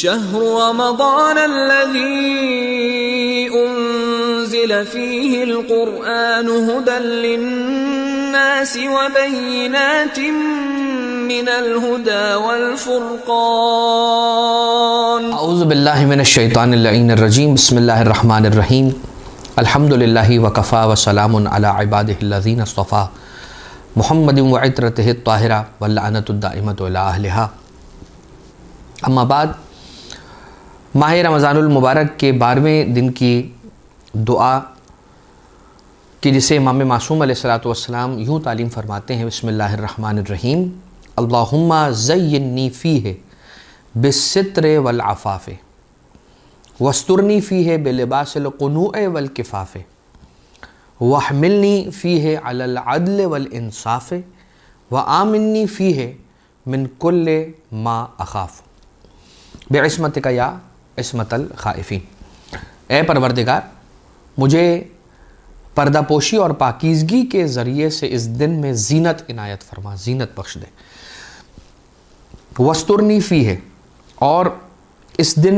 شهر رمضان الذي أنزل فيه القرآن هدى للناس وبينات من الهدى والفرقان اعوذ باللہ من الشیطان اللعین الرجیم بسم اللہ الرحمن الرحیم الحمد للہ وکفا وسلام علی عبادہ الذین اصطفیٰ محمد وعطرتہ الطاہرہ واللعنۃ الدائمۃ علی اہلہا اما بعد ماہ رمضان المبارک کے 12ویں دن کی دعا کہ جسے امام معصوم علیہ السلام یوں تعلیم فرماتے ہیں بسم اللہ الرحمن الرحیم اللہم زینی فیہ بالستر والعفاف واسترنی فیہ بلباس القنوع والکفاف واحملنی فیہ علی العدل والانصاف وآمنی فیہ من کل ما اخاف بعصمتک یا عصمت الخائفین۔ اے پروردگار مجھے پردہ پوشی اور پاکیزگی کے ذریعے سے اس دن میں زینت عنایت فرما، زینت بخش دے۔ وسترنی فیہ، اور اس دن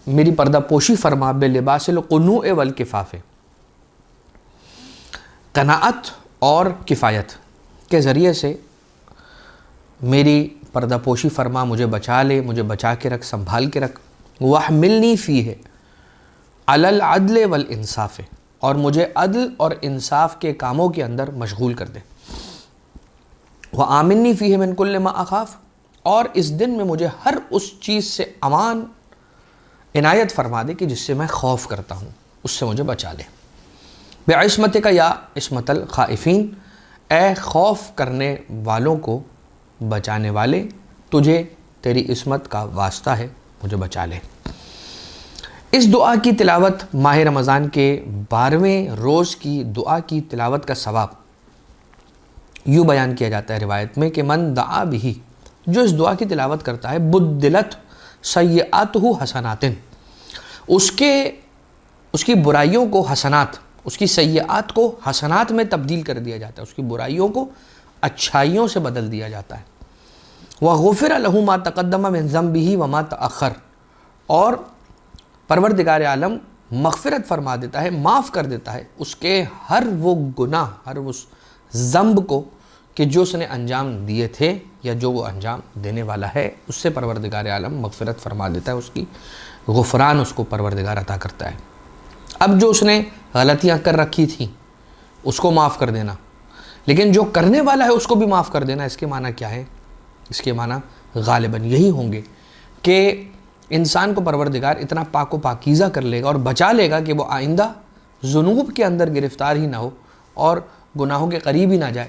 میری پردہ پوشی فرما بلباس القنوع والکفاف، قناعت اور کفایت کے ذریعے سے میری پردہ پوشی فرما، مجھے بچا لے، مجھے بچا کے رکھ، سنبھال کے رکھ۔ وَاحْمِلْنِي فِيهِ عَلَى الْعَدْلِ وَالْإِنصَافِ، اور مجھے عدل اور انصاف کے کاموں کے اندر مشغول کر دے۔ وَآمِنِّي فِيهِ مِن كُلِّ مَا أَخَافُ، اور اس دن میں مجھے ہر اس چیز سے امان عنایت فرما دے کہ جس سے میں خوف کرتا ہوں، اس سے مجھے بچا لے۔ بِعِصْمَتِكَ يَا عِصْمَةَ الْخَائِفِينَ، اے خوف کرنے والوں کو بچانے والے، تجھے تیری عصمت کا واسطہ ہے، مجھے بچا لے۔ اس دعا کی تلاوت ماہ رمضان کے 12ویں روز کی دعا کی تلاوت کا ثواب یوں بیان کیا جاتا ہے روایت میں کہ من دعا بھی، جو اس دعا کی تلاوت کرتا ہے بدلت سیئاتہ حسنات، اس کی برائیوں کو حسنات، اس کی سیئات کو حسنات میں تبدیل کر دیا جاتا ہے، اس کی برائیوں کو اچھائیوں سے بدل دیا جاتا ہے۔ وَغُفِرَ لَهُ مَا تَقَدَّمَ مِن ذَنبِهِ وَمَا تَأَخَّرَ، اور پروردگار عالم مغفرت فرما دیتا ہے، معاف کر دیتا ہے اس کے ہر وہ گناہ، ہر اس ذنب کو کہ جو اس نے انجام دیے تھے یا جو وہ انجام دینے والا ہے، اس سے پروردگار عالم مغفرت فرما دیتا ہے، اس کی غفران اس کو پروردگار عطا کرتا ہے۔ اب جو اس نے غلطیاں کر رکھی تھیں اس کو معاف کر دینا، لیکن جو کرنے والا ہے اس کو بھی معاف کر دینا، اس کے معنی کیا ہے؟ اس کے معنی غالباً یہی ہوں گے کہ انسان کو پروردگار اتنا پاک و پاکیزہ کر لے گا اور بچا لے گا کہ وہ آئندہ ذنوب کے اندر گرفتار ہی نہ ہو اور گناہوں کے قریب ہی نہ جائے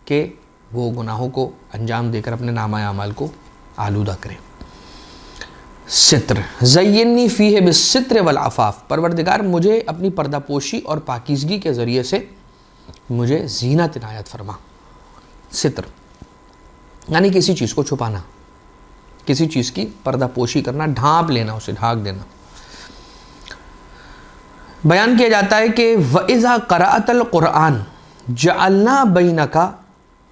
کہ وہ گناہوں کو انجام دے کر اپنے نامہ اعمال کو آلودہ کرے۔ ستر، زینی فیہ بالستر والعفاف، پروردگار مجھے اپنی پردہ پوشی اور پاکیزگی کے ذریعے سے مجھے زینت عنایت فرما۔ ستر یعنی کسی چیز کو چھپانا، کسی چیز کی پردہ پوشی کرنا، ڈھانپ لینا، اسے ڈھانک دینا۔ بیان کیا جاتا ہے کہ وَإِذَا قَرَأْتَ الْقُرْآنَ جَعَلْنَا بَيْنَكَ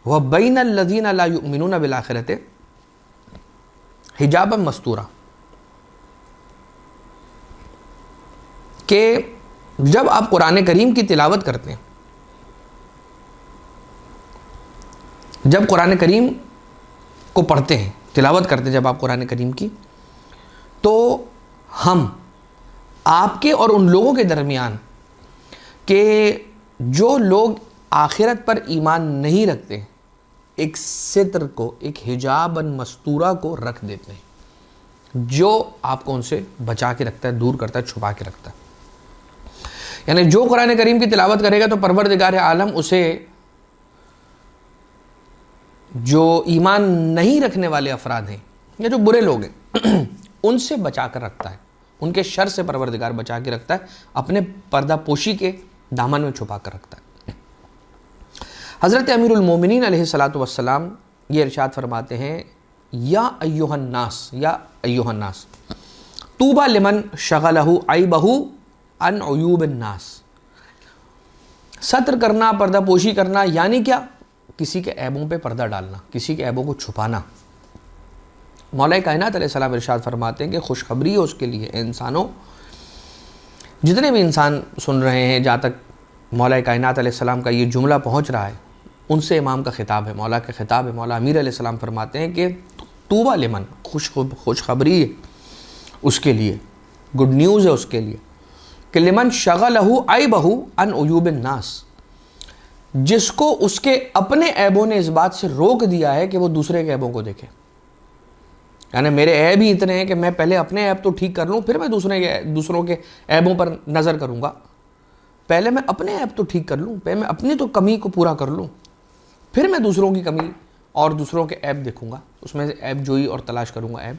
وَبَيْنَ الَّذِينَ لَا يُؤْمِنُونَ بِالْآخِرَةِ حِجَابًا مَسْتُورًا، کہ جب آپ قرآن کریم کی تلاوت کرتے ہیں، جب قرآن کریم کو پڑھتے ہیں، تلاوت کرتے ہیں جب آپ قرآن کریم کی، تو ہم آپ کے اور ان لوگوں کے درمیان کہ جو لوگ آخرت پر ایمان نہیں رکھتے ایک ستر کو، ایک حجابً مستورہ کو رکھ دیتے ہیں، جو آپ کو ان سے بچا کے رکھتا ہے، دور کرتا ہے، چھپا کے رکھتا ہے۔ یعنی جو قرآن کریم کی تلاوت کرے گا تو پروردگار عالم اسے جو ایمان نہیں رکھنے والے افراد ہیں یا جو برے لوگ ہیں ان سے بچا کر رکھتا ہے، ان کے شر سے پروردگار بچا کے رکھتا ہے، اپنے پردہ پوشی کے دامن میں چھپا کر رکھتا ہے۔ حضرت امیر المومنین علیہ السلام یہ ارشاد فرماتے ہیں یا ایھا الناس، یا ایھا الناس طوبی لمن شغلہ عیبہ عن عیوب الناس۔ ستر کرنا، پردہ پوشی کرنا یعنی کیا؟ کسی کے عیبوں پہ پردہ ڈالنا، کسی کے عیبوں کو چھپانا۔ مولا کائنات علیہ السلام ارشاد فرماتے ہیں کہ خوشخبری ہے اس کے لیے، انسانوں جتنے بھی انسان سن رہے ہیں، جہاں تک مولا کائنات علیہ السلام کا یہ جملہ پہنچ رہا ہے ان سے امام کا خطاب ہے، مولا کا خطاب ہے۔ مولا امیر علیہ السلام فرماتے ہیں کہ طوبیٰ لمن، خوشخبری ہے اس کے لیے، گڈ نیوز ہے اس کے لیے کہ لمن شغلہ عیبہ عن عیوب الناس، جس کو اس کے اپنے عیبوں نے اس بات سے روک دیا ہے کہ وہ دوسرے کے عیبوں کو دیکھے۔ یعنی میرے عیب ہی اتنے ہیں کہ میں پہلے اپنے عیب تو ٹھیک کر لوں، پھر میں دوسروں کے عیبوں پر نظر کروں گا۔ پہلے میں اپنے عیب تو ٹھیک کر لوں، پہلے میں اپنی تو کمی کو پورا کر لوں، پھر میں دوسروں کی کمی اور دوسروں کے عیب دیکھوں گا، اس میں سے عیب جوئی اور تلاش کروں گا عیب۔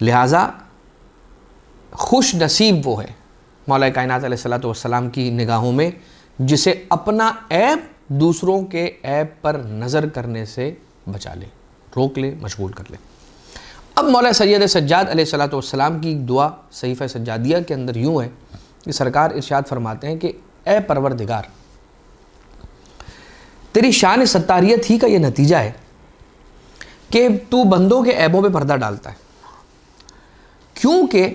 لہٰذا خوش نصیب وہ ہے مولا کائنات علیہ السلام کی نگاہوں میں جسے اپنا عیب دوسروں کے عیب پر نظر کرنے سے بچا لے، روک لے، مشغول کر لے۔ اب مولا سید سجاد علیہ السلام کی دعا صحیفہ سجادیہ کے اندر یوں ہے کہ سرکار ارشاد فرماتے ہیں کہ اے پروردگار، تیری شان ستاریت ہی کا یہ نتیجہ ہے کہ تو بندوں کے عیبوں پہ پردہ ڈالتا ہے، کیونکہ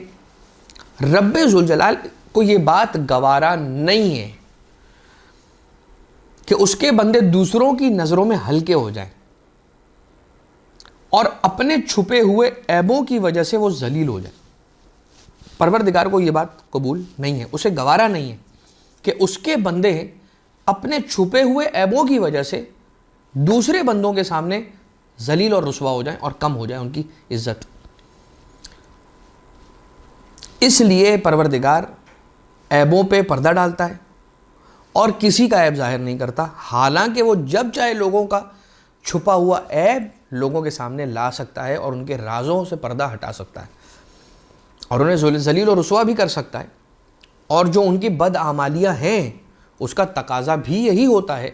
رب ذوالجلال کو یہ بات گوارا نہیں ہے کہ اس کے بندے دوسروں کی نظروں میں ہلکے ہو جائیں اور اپنے چھپے ہوئے عیبوں کی وجہ سے وہ ذلیل ہو جائیں۔ پروردگار کو یہ بات قبول نہیں ہے، اسے گوارا نہیں ہے کہ اس کے بندے اپنے چھپے ہوئے عیبوں کی وجہ سے دوسرے بندوں کے سامنے ذلیل اور رسوا ہو جائیں اور کم ہو جائے ان کی عزت۔ اس لیے پروردگار عیبوں پہ پردہ ڈالتا ہے اور کسی کا عیب ظاہر نہیں کرتا، حالانکہ وہ جب چاہے لوگوں کا چھپا ہوا عیب لوگوں کے سامنے لا سکتا ہے اور ان کے رازوں سے پردہ ہٹا سکتا ہے اور انہیں ذلیل و رسوا بھی کر سکتا ہے۔ اور جو ان کی بدعمالیاں ہیں اس کا تقاضا بھی یہی ہوتا ہے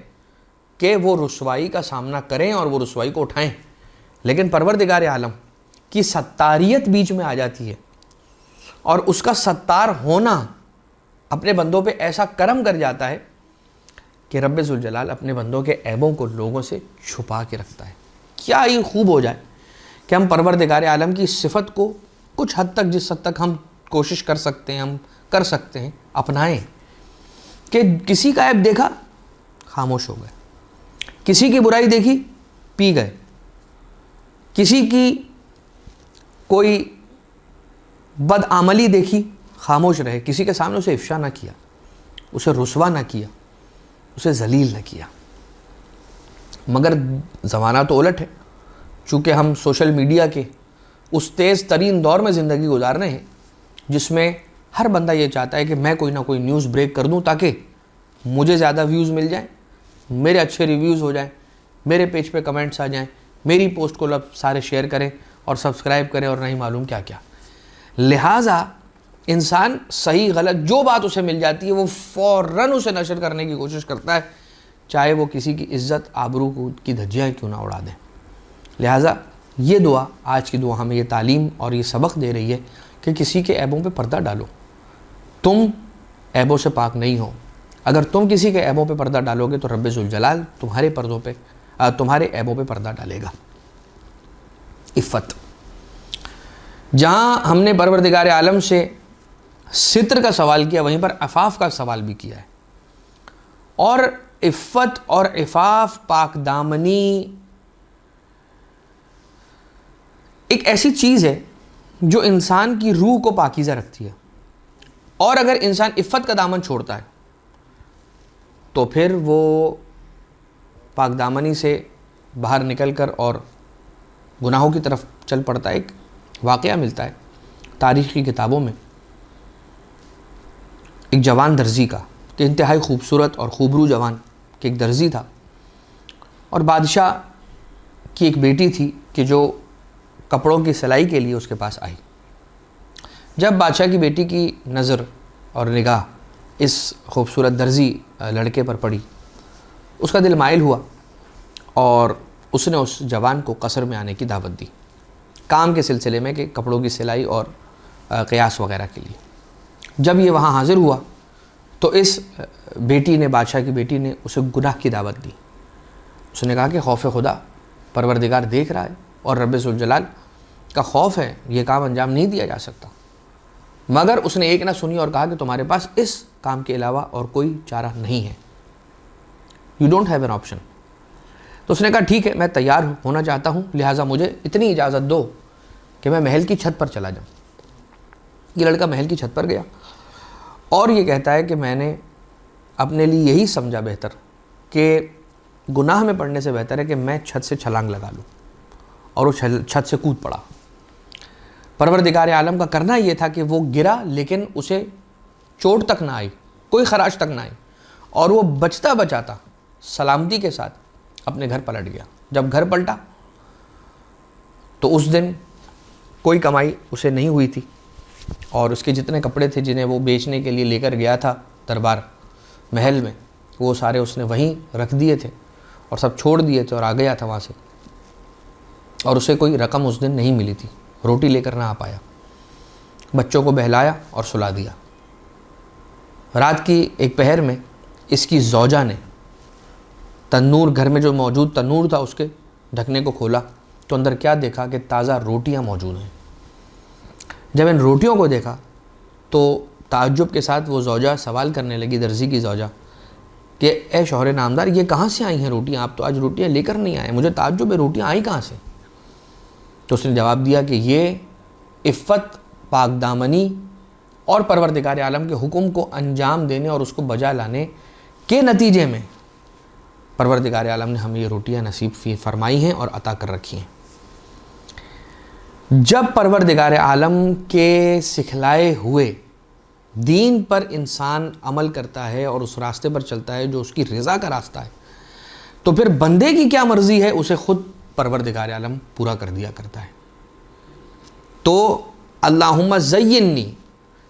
کہ وہ رسوائی کا سامنا کریں اور وہ رسوائی کو اٹھائیں، لیکن پروردگار عالم کی ستاریت بیچ میں آ جاتی ہے اور اس کا ستار ہونا اپنے بندوں پہ ایسا کرم کر جاتا ہے کہ رب ذوالجلال اپنے بندوں کے عیبوں کو لوگوں سے چھپا کے رکھتا ہے۔ کیا یہ خوب ہو جائے کہ ہم پروردگار عالم کی صفت کو کچھ حد تک، جس حد تک ہم کوشش کر سکتے ہیں، ہم کر سکتے ہیں، اپنائیں کہ کسی کا عیب دیکھا خاموش ہو گئے، کسی کی برائی دیکھی پی گئے، کسی کی کوئی بدعملی دیکھی خاموش رہے، کسی کے سامنے اسے افشا نہ کیا، اسے رسوا نہ کیا، اسے ذلیل نہ کیا۔ مگر زمانہ تو الٹ ہے، چونکہ ہم سوشل میڈیا کے اس تیز ترین دور میں زندگی گزار رہے ہیں جس میں ہر بندہ یہ چاہتا ہے کہ میں کوئی نہ کوئی نیوز بریک کر دوں تاکہ مجھے زیادہ ویوز مل جائیں، میرے اچھے ریویوز ہو جائیں، میرے پیج پہ کمنٹس آ جائیں، میری پوسٹ کو سارے شیئر کریں اور سبسکرائب کریں اور نہیں معلوم کیا کیا۔ لہٰذا انسان صحیح غلط جو بات اسے مل جاتی ہے وہ فوراً اسے نشر کرنے کی کوشش کرتا ہے، چاہے وہ کسی کی عزت آبرو کی دھجیاں کیوں نہ اڑا دیں۔ لہٰذا یہ دعا، آج کی دعا ہمیں یہ تعلیم اور یہ سبق دے رہی ہے کہ کسی کے عیبوں پہ پردہ ڈالو۔ تم عیبوں سے پاک نہیں ہو، اگر تم کسی کے عیبوں پہ پردہ ڈالو گے تو رب ذوالجلال تمہارے عیبوں پہ پردہ ڈالے گا۔ عفت، جہاں ہم نے پروردگار عالم سے ستر کا سوال کیا وہیں پر عفاف کا سوال بھی کیا ہے، اور عفت اور عفاف، پاک دامنی ایک ایسی چیز ہے جو انسان کی روح کو پاکیزہ رکھتی ہے، اور اگر انسان عفت کا دامن چھوڑتا ہے تو پھر وہ پاک دامنی سے باہر نکل کر اور گناہوں کی طرف چل پڑتا ہے۔ ایک واقعہ ملتا ہے تاریخ کی کتابوں میں ایک جوان درزی کا، کہ انتہائی خوبصورت اور خوبرو جوان کہ ایک درزی تھا، اور بادشاہ کی ایک بیٹی تھی کہ جو کپڑوں کی سلائی کے لیے اس کے پاس آئی۔ جب بادشاہ کی بیٹی کی نظر اور نگاہ اس خوبصورت درزی لڑکے پر پڑی، اس کا دل مائل ہوا اور اس نے اس جوان کو قصر میں آنے کی دعوت دی، کام کے سلسلے میں کہ کپڑوں کی سلائی اور قیاس وغیرہ کے لیے۔ جب یہ وہاں حاضر ہوا تو اس بیٹی نے، بادشاہ کی بیٹی نے اسے گناہ کی دعوت دی۔ اس نے کہا کہ خوف خدا، پروردگار دیکھ رہا ہے اور رب ذوالجلال کا خوف ہے یہ کام انجام نہیں دیا جا سکتا، مگر اس نے ایک نہ سنی اور کہا کہ تمہارے پاس اس کام کے علاوہ اور کوئی چارہ نہیں ہے، you don't have an option. تو اس نے کہا ٹھیک ہے، میں تیار ہونا چاہتا ہوں، لہٰذا مجھے اتنی اجازت دو کہ میں محل کی چھت پر چلا جاؤں۔ یہ لڑکا محل کی چھت پر گیا اور یہ کہتا ہے کہ میں نے اپنے لیے یہی سمجھا بہتر کہ گناہ میں پڑنے سے بہتر ہے کہ میں چھت سے چھلانگ لگا لوں، اور وہ چھت سے کود پڑا۔ پروردگار عالم کا کرنا یہ تھا کہ وہ گرا لیکن اسے چوٹ تک نہ آئی، کوئی خراش تک نہ آئی، اور وہ بچتا بچاتا سلامتی کے ساتھ اپنے گھر پلٹ گیا۔ جب گھر پلٹا تو اس دن کوئی کمائی اسے نہیں ہوئی تھی، اور اس کے جتنے کپڑے تھے جنہیں وہ بیچنے کے لیے لے کر گیا تھا دربار محل میں، وہ سارے اس نے وہیں رکھ دیے تھے اور سب چھوڑ دیے تھے اور آ گیا تھا وہاں سے، اور اسے کوئی رقم اس دن نہیں ملی تھی، روٹی لے کر نہ آ پایا۔ بچوں کو بہلایا اور سلا دیا۔ رات کی ایک پہر میں اس کی زوجہ نے تنور، گھر میں جو موجود تنور تھا اس کے ڈھکنے کو کھولا تو اندر کیا دیکھا کہ تازہ روٹیاں موجود ہیں۔ جب ان روٹیوں کو دیکھا تو تعجب کے ساتھ وہ زوجہ سوال کرنے لگی، درزی کی زوجہ، کہ اے شوہر نامدار یہ کہاں سے آئی ہیں روٹیاں؟ آپ تو آج روٹیاں لے کر نہیں آئے، مجھے تعجب ہے روٹیاں آئیں کہاں سے؟ تو اس نے جواب دیا کہ یہ عفت، پاک دامنی اور پروردگار عالم کے حکم کو انجام دینے اور اس کو بجا لانے کے نتیجے میں پروردگار عالم نے ہمیں یہ روٹیاں نصیب فرمائی ہیں اور عطا کر رکھی ہیں۔ جب پروردگار عالم کے سکھلائے ہوئے دین پر انسان عمل کرتا ہے اور اس راستے پر چلتا ہے جو اس کی رضا کا راستہ ہے، تو پھر بندے کی کیا مرضی ہے اسے خود پروردگار عالم پورا کر دیا کرتا ہے۔ تو اللہم زینی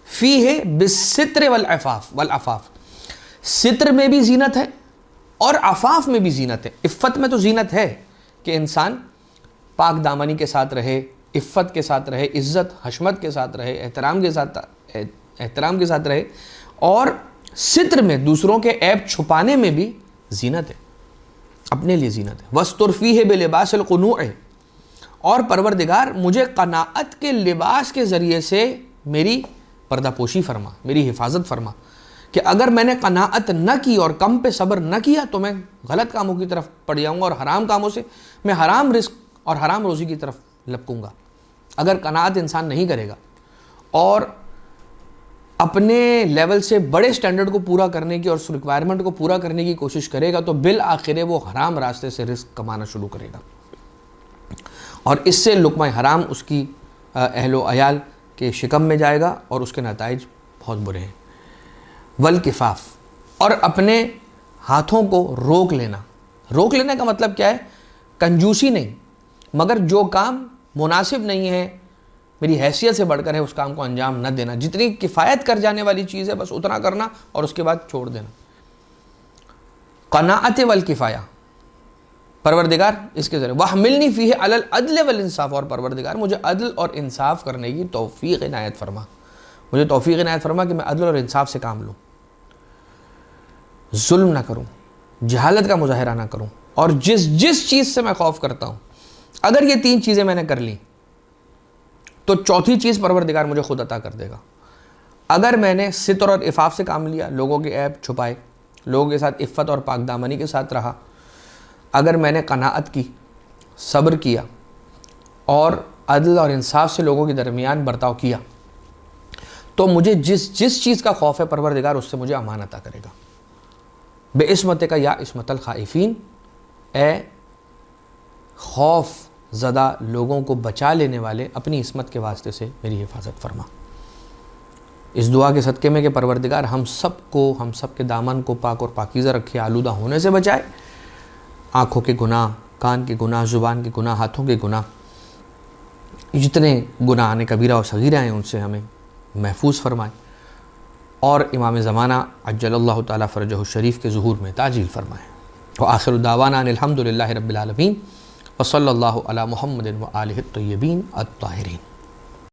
فیہ بالستر والعفاف، ستر میں بھی زینت ہے اور عفاف میں بھی زینت ہے۔ عفت میں تو زینت ہے کہ انسان پاک دامنی کے ساتھ رہے، عفت کے ساتھ رہے، عزت حشمت کے ساتھ رہے، احترام کے ساتھ رہے، اور ستر میں دوسروں کے عیب چھپانے میں بھی زینت ہے، اپنے لیے زینت ہے۔ وَاسْتُرْ فِيهِ بِلِبَاسِ الْقُنُوعِ، اور پروردگار مجھے قناعت کے لباس کے ذریعے سے میری پردہ پوشی فرما، میری حفاظت فرما، کہ اگر میں نے قناعت نہ کی اور کم پہ صبر نہ کیا تو میں غلط کاموں کی طرف پڑ جاؤں گا، اور حرام کاموں سے میں حرام رزق اور حرام روزی کی طرف لپکوں گا۔ اگر قناعت انسان نہیں کرے گا اور اپنے لیول سے بڑے سٹینڈرڈ کو پورا کرنے کی اور اس ریکوائرمنٹ کو پورا کرنے کی کوشش کرے گا تو بالآخر وہ حرام راستے سے رزق کمانا شروع کرے گا، اور اس سے لقمہ حرام اس کی اہل و عیال کے شکم میں جائے گا اور اس کے نتائج بہت برے ہیں۔ والکفاف، اور اپنے ہاتھوں کو روک لینا۔ روک لینے کا مطلب کیا ہے؟ کنجوسی نہیں، مگر جو کام مناسب نہیں ہے، میری حیثیت سے بڑھ کر ہے، اس کام کو انجام نہ دینا۔ جتنی کفایت کر جانے والی چیز ہے بس اتنا کرنا اور اس کے بعد چھوڑ دینا۔ قناعت والکفایہ، پروردگار اس کے ذریعے وَحْمِلْنِي فِيهِ عَلَى الْعَدْلِ وَالْإِنصَافِ، اور پروردگار مجھے عدل اور انصاف کرنے کی توفیق عنایت فرما، مجھے توفیق عنایت فرما کہ میں عدل اور انصاف سے کام لوں، ظلم نہ کروں، جہالت کا مظاہرہ نہ کروں، اور جس چیز سے میں خوف کرتا ہوں اگر یہ تین چیزیں میں نے کر لیں تو چوتھی چیز پروردگار مجھے خود عطا کر دے گا۔ اگر میں نے ستر اور عفاف سے کام لیا، لوگوں کے عیب چھپائے، لوگوں کے ساتھ عفت اور پاک دامنی کے ساتھ رہا، اگر میں نے قناعت کی، صبر کیا اور عدل اور انصاف سے لوگوں کے درمیان برتاؤ کیا، تو مجھے جس چیز کا خوف ہے پروردگار اس سے مجھے امان عطا کرے گا۔ بے عصمتک یا عصمت الخائفین، اے خوف زدہ لوگوں کو بچا لینے والے، اپنی عصمت کے واسطے سے میری حفاظت فرما۔ اس دعا کے صدقے میں کہ پروردگار ہم سب کے دامن کو پاک اور پاکیزہ رکھے، آلودہ ہونے سے بچائے، آنکھوں کے گناہ، کان کے گناہ، زبان کے گناہ، ہاتھوں کے گناہ، جتنے گناہ کبیرہ اور صغیرہ ہیں ان سے ہمیں محفوظ فرمائے، اور امام زمانہ عجل اللہ تعالیٰ فرجہ الشریف کے ظہور میں تعجیل فرمائے۔ وآخر دعوانا ان الحمد للہ رب العالمین، وصلی اللہ علی محمد وآلہ الطیبین الطاہرین۔